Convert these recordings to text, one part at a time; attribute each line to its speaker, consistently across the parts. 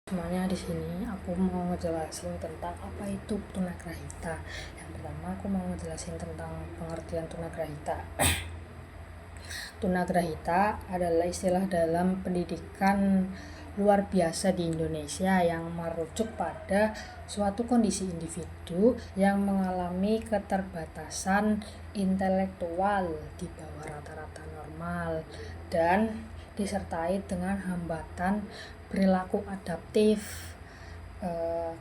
Speaker 1: Semuanya di sini aku mau ngejelasin tentang apa itu tunagrahita. Yang pertama aku mau ngejelasin tentang pengertian tunagrahita. Tunagrahita adalah istilah dalam pendidikan luar biasa di Indonesia yang merujuk pada suatu kondisi individu yang mengalami keterbatasan intelektual di bawah rata-rata normal dan disertai dengan hambatan perilaku adaptif eh,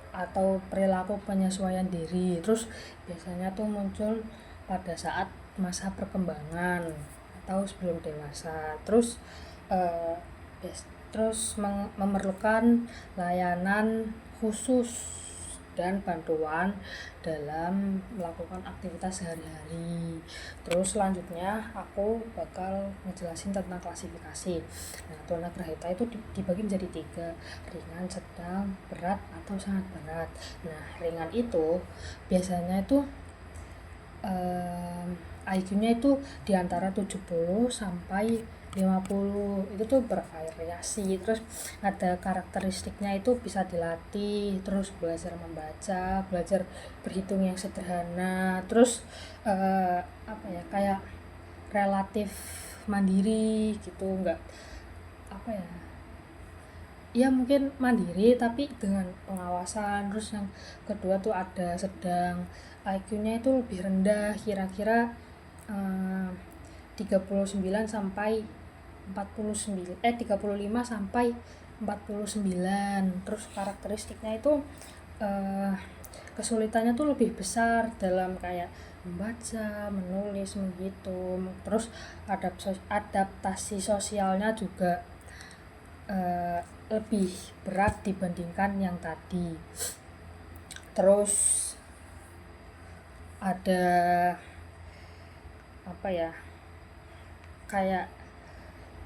Speaker 1: atau perilaku penyesuaian diri. Terus biasanya tuh muncul pada saat masa perkembangan atau sebelum dewasa. Eh, terus memerlukan layanan khusus dan bantuan dalam melakukan aktivitas sehari-hari. Terus selanjutnya aku bakal ngejelasin tentang klasifikasi. Nah, tunagrahita itu dibagi menjadi 3, ringan, sedang, berat, atau sangat berat. Nah, ringan itu biasanya itu IQ-nya itu di antara 70 sampai 50. Itu tuh bervariasi. Terus ada karakteristiknya itu bisa dilatih, terus belajar membaca, belajar berhitung yang sederhana, terus apa ya, kayak relatif mandiri gitu, enggak apa ya, ya mungkin mandiri tapi dengan pengawasan. Terus yang kedua tuh ada sedang, IQ-nya itu lebih rendah, kira-kira 39 sampai 49 35 sampai 49. Terus karakteristiknya itu kesulitannya tuh lebih besar dalam kayak membaca, menulis, begitu. Terus adaptasi sosialnya juga lebih berat dibandingkan yang tadi. Terus ada apa ya, kayak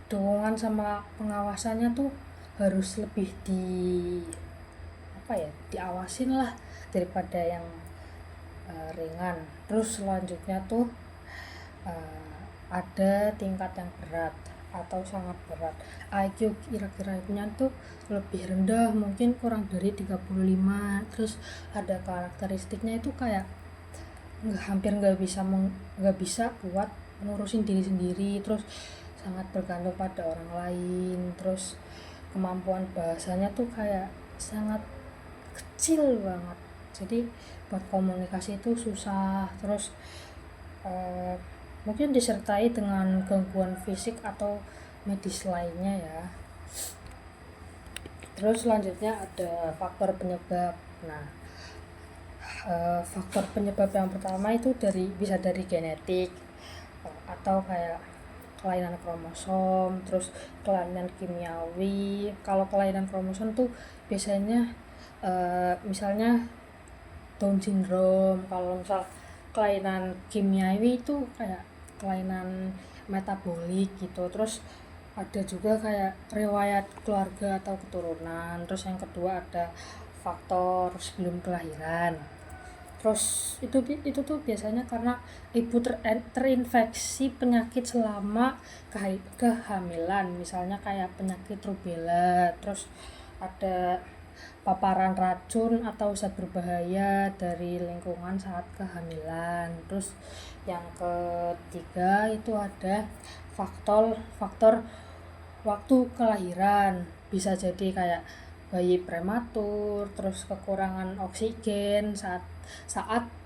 Speaker 1: dukungan sama pengawasannya tuh harus lebih diawasin lah daripada yang ringan. Terus selanjutnya tuh ada tingkat yang berat atau sangat berat. IQ kira-kiranya tuh lebih rendah, mungkin kurang dari 35. Terus ada karakteristiknya itu kayak hampir nggak bisa buat ngurusin diri sendiri, terus sangat bergantung pada orang lain. Terus kemampuan bahasanya tuh kayak sangat kecil banget, jadi buat komunikasi itu susah. Terus mungkin disertai dengan gangguan fisik atau medis lainnya ya. Terus selanjutnya ada faktor penyebab. Nah, faktor penyebab yang pertama itu bisa dari genetik, atau kayak kelainan kromosom, terus kelainan kimiawi. Kalau kelainan kromosom tuh biasanya misalnya Down syndrome. Kalau misal kelainan kimiawi itu kayak kelainan metabolik gitu. Terus ada juga kayak riwayat keluarga atau keturunan. Terus yang kedua ada faktor sebelum kelahiran. Terus itu tuh biasanya karena ibu terinfeksi penyakit selama kehamilan, misalnya kayak penyakit rubella. Terus ada paparan racun atau zat berbahaya dari lingkungan saat kehamilan. Terus yang ketiga itu ada faktor waktu kelahiran, bisa jadi kayak bayi prematur, terus kekurangan oksigen saat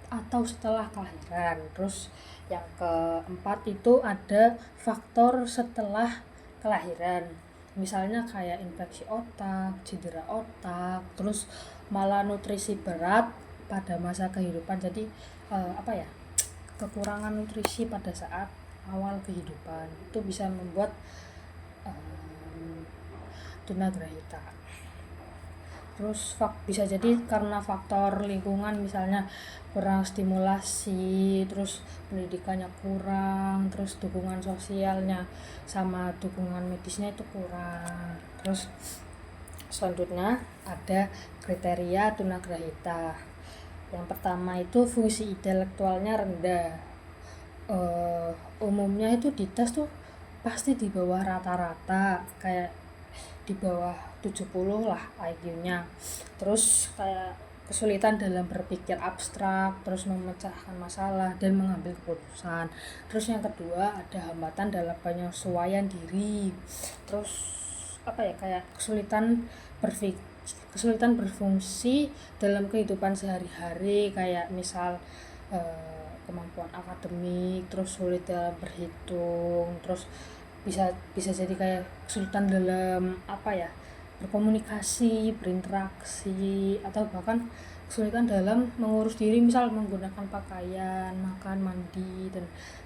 Speaker 1: atau setelah kelahiran. Terus yang keempat itu ada faktor setelah kelahiran, misalnya kayak infeksi otak, cedera otak, terus malnutrisi berat pada masa kehidupan. Jadi kekurangan nutrisi pada saat awal kehidupan itu bisa membuat tunagrahita. Terus bisa jadi karena faktor lingkungan, misalnya kurang stimulasi, terus pendidikannya kurang, terus dukungan sosialnya sama dukungan medisnya itu kurang. Terus selanjutnya ada kriteria tunagrahita. Yang pertama itu fungsi intelektualnya rendah. Umumnya itu di tes tuh pasti di bawah rata-rata, kayak di bawah 70 lah IQ-nya. Terus kayak kesulitan dalam berpikir abstrak, terus memecahkan masalah dan mengambil keputusan. Terus yang kedua ada hambatan dalam penyesuaian diri. Terus apa ya, kayak kesulitan berfungsi dalam kehidupan sehari-hari, kayak misal kemampuan akademik, terus sulit dalam berhitung, terus bisa jadi kayak kesulitan dalam apa ya, berkomunikasi, berinteraksi, atau bahkan kesulitan dalam mengurus diri, misal menggunakan pakaian, makan, mandi, dan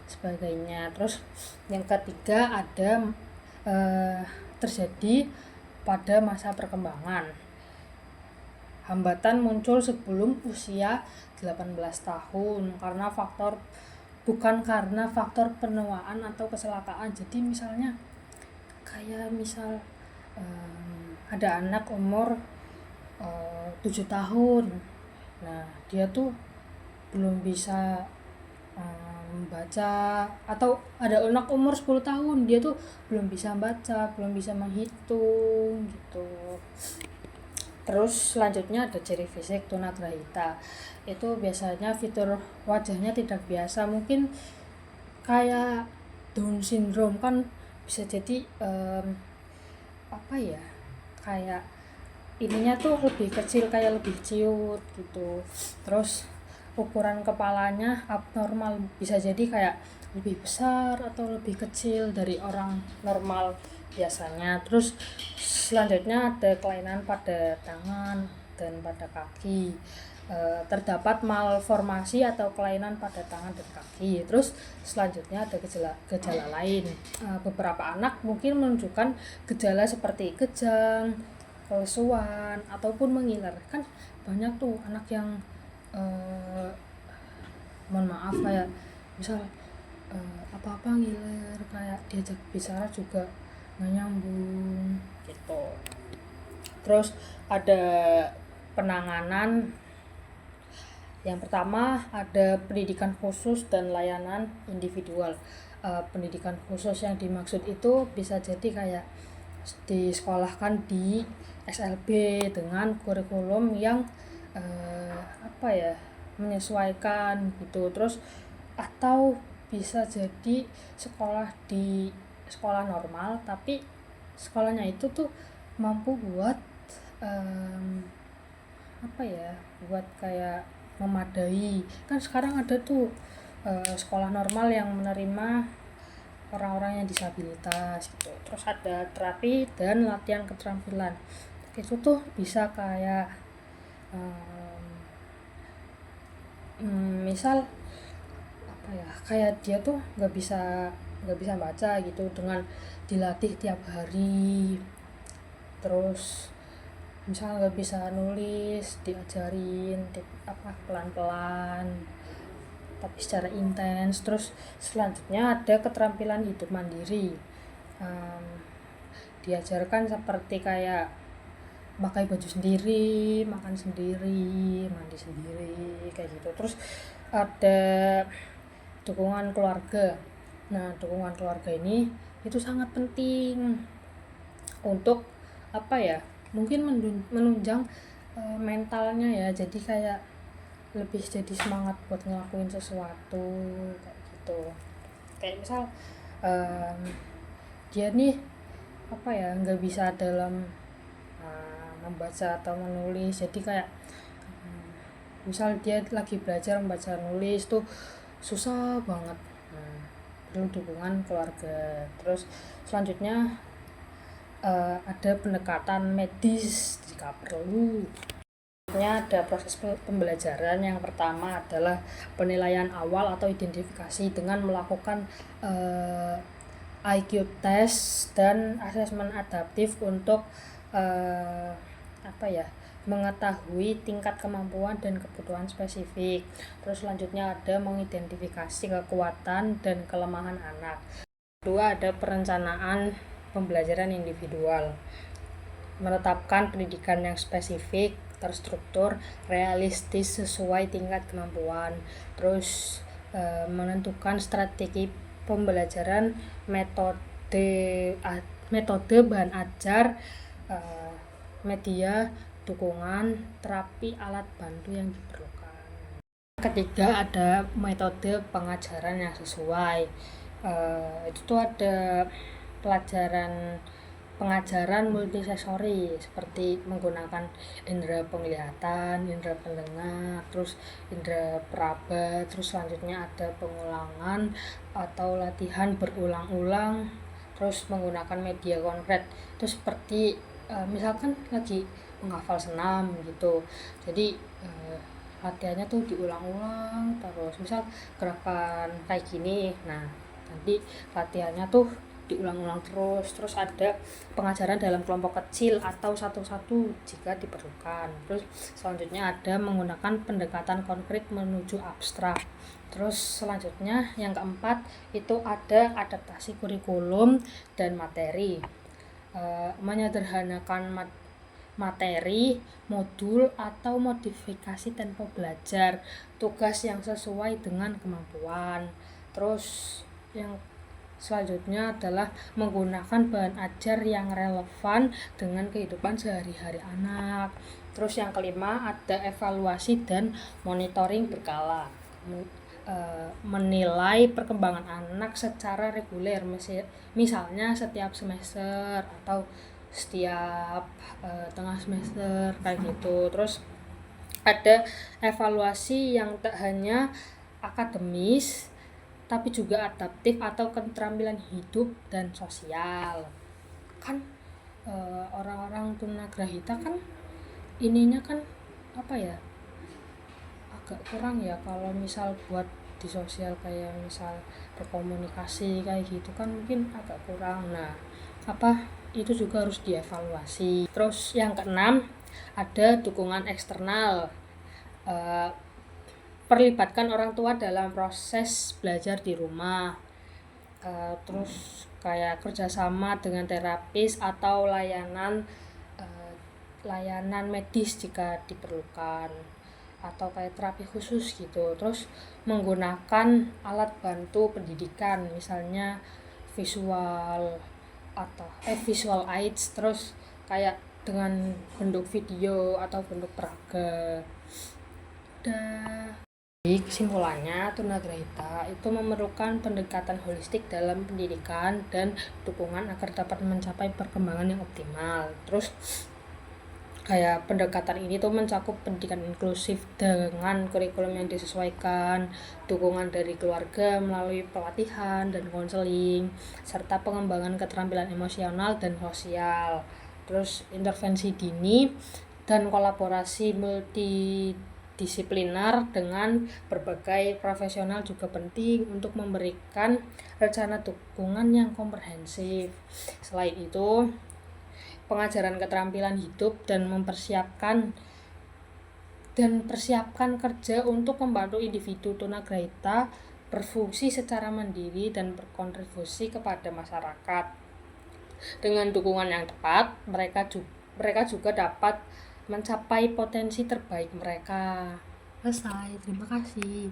Speaker 1: sebagainya. Terus yang ketiga ada terjadi pada masa perkembangan. Hambatan muncul sebelum usia 18 tahun bukan karena faktor penuaan atau kecelakaan. Jadi misalnya kayak ada anak umur 7 tahun. Nah, dia tuh belum bisa membaca, atau ada anak umur 10 tahun dia tuh belum bisa baca, belum bisa menghitung gitu. Terus selanjutnya ada ciri fisik tunagrahita. Itu biasanya fitur wajahnya tidak biasa, mungkin kayak Down syndrome kan, bisa jadi apa ya, kayak ininya tuh lebih kecil, kayak lebih ciut gitu. Terus ukuran kepalanya abnormal, bisa jadi kayak lebih besar atau lebih kecil dari orang normal biasanya. Terus selanjutnya ada kelainan pada tangan dan pada kaki. Terdapat malformasi atau kelainan pada tangan dan kaki. Terus selanjutnya ada gejala lain. Beberapa anak mungkin menunjukkan gejala seperti kejang, kelesuan, ataupun mengiler. Kan banyak tuh anak yang mohon maaf, kayak misal apa-apa ngiler, kayak diajak bicara juga nggak nyambung gitu. Terus ada penanganan. Yang pertama ada pendidikan khusus dan layanan individual. Pendidikan khusus yang dimaksud itu bisa jadi kayak disekolahkan di SLB dengan kurikulum yang apa ya, menyesuaikan gitu. Terus atau bisa jadi sekolah di sekolah normal, tapi sekolahnya itu tuh mampu buat apa ya, buat kayak memadai. Kan sekarang ada tuh sekolah normal yang menerima orang-orang yang disabilitas gitu. Terus ada terapi dan latihan keterampilan. Itu tuh bisa kayak misal apa ya, kayak dia tuh nggak bisa baca gitu, dengan dilatih tiap hari. Terus misal nggak bisa nulis, diajarin pelan-pelan tapi secara intens. Terus selanjutnya ada keterampilan hidup mandiri. Diajarkan seperti kayak pakai baju sendiri, makan sendiri, mandi sendiri, kayak gitu. Terus ada dukungan keluarga. Nah, dukungan keluarga ini itu sangat penting untuk apa ya, mungkin menunjang mentalnya ya. Jadi kayak lebih jadi semangat buat ngelakuin sesuatu kayak gitu. Kayak misal dia nih apa ya, nggak bisa dalam membaca atau menulis. Jadi kayak misal dia lagi belajar membaca nulis tuh susah banget. Perlu dukungan keluarga. Terus selanjutnya ada pendekatan medis jika perlu. Ada proses pembelajaran. Yang pertama adalah penilaian awal atau identifikasi dengan melakukan IQ test dan asesmen adaptif untuk apa ya, mengetahui tingkat kemampuan dan kebutuhan spesifik. Terus selanjutnya ada mengidentifikasi kekuatan dan kelemahan anak. Kedua ada perencanaan pembelajaran individual, menetapkan pendidikan yang spesifik, terstruktur, realistis sesuai tingkat kemampuan. Terus menentukan strategi pembelajaran, metode metode, bahan ajar, media, dukungan, terapi, alat bantu yang diperlukan. Ketiga, ada metode pengajaran yang sesuai. Itu tuh ada pengajaran multisensori seperti menggunakan indera penglihatan, indera pendengar, terus indera peraba, terus selanjutnya ada pengulangan atau latihan berulang-ulang, terus menggunakan media konkret. Itu seperti misalkan lagi menghafal senam gitu, jadi latihannya tuh diulang-ulang terus, misal gerakan kayak gini, nah nanti latihannya tuh diulang-ulang terus ada pengajaran dalam kelompok kecil atau satu-satu jika diperlukan. Terus selanjutnya ada menggunakan pendekatan konkret menuju abstrak. Terus selanjutnya yang keempat itu ada adaptasi kurikulum dan materi. Menyederhanakan materi, modul, atau modifikasi tempo belajar, tugas yang sesuai dengan kemampuan. Terus yang selanjutnya adalah menggunakan bahan ajar yang relevan dengan kehidupan sehari-hari anak. Terus yang kelima ada evaluasi dan monitoring berkala. Menilai perkembangan anak secara reguler, misalnya setiap semester atau setiap tengah semester kayak gitu. Terus ada evaluasi yang tak hanya akademis tapi juga adaptif atau keterampilan hidup dan sosial. Kan orang-orang tunagrahita kan ininya kan apa ya, agak kurang ya kalau misal buat di sosial, kayak misal berkomunikasi kayak gitu kan mungkin agak kurang. Nah, itu juga harus dievaluasi. Terus yang keenam ada dukungan eksternal. Perlibatkan orang tua dalam proses belajar di rumah. Terus kayak kerjasama dengan terapis atau layanan medis jika diperlukan, atau kayak terapi khusus gitu. Terus menggunakan alat bantu pendidikan, misalnya visual visual aids, terus kayak dengan bentuk video atau bentuk peraga. Kesimpulannya, tunagrahita itu memerlukan pendekatan holistik dalam pendidikan dan dukungan agar dapat mencapai perkembangan yang optimal. Terus kayak pendekatan ini tuh mencakup pendidikan inklusif dengan kurikulum yang disesuaikan, dukungan dari keluarga melalui pelatihan dan konseling, serta pengembangan keterampilan emosional dan sosial. Terus intervensi dini dan kolaborasi multidisipliner dengan berbagai profesional juga penting untuk memberikan rencana dukungan yang komprehensif. Selain itu, pengajaran keterampilan hidup dan persiapkan kerja untuk membantu individu tunagrahita berfungsi secara mandiri dan berkontribusi kepada masyarakat. Dengan dukungan yang tepat, mereka juga dapat mencapai potensi terbaik mereka. Selesai, terima kasih.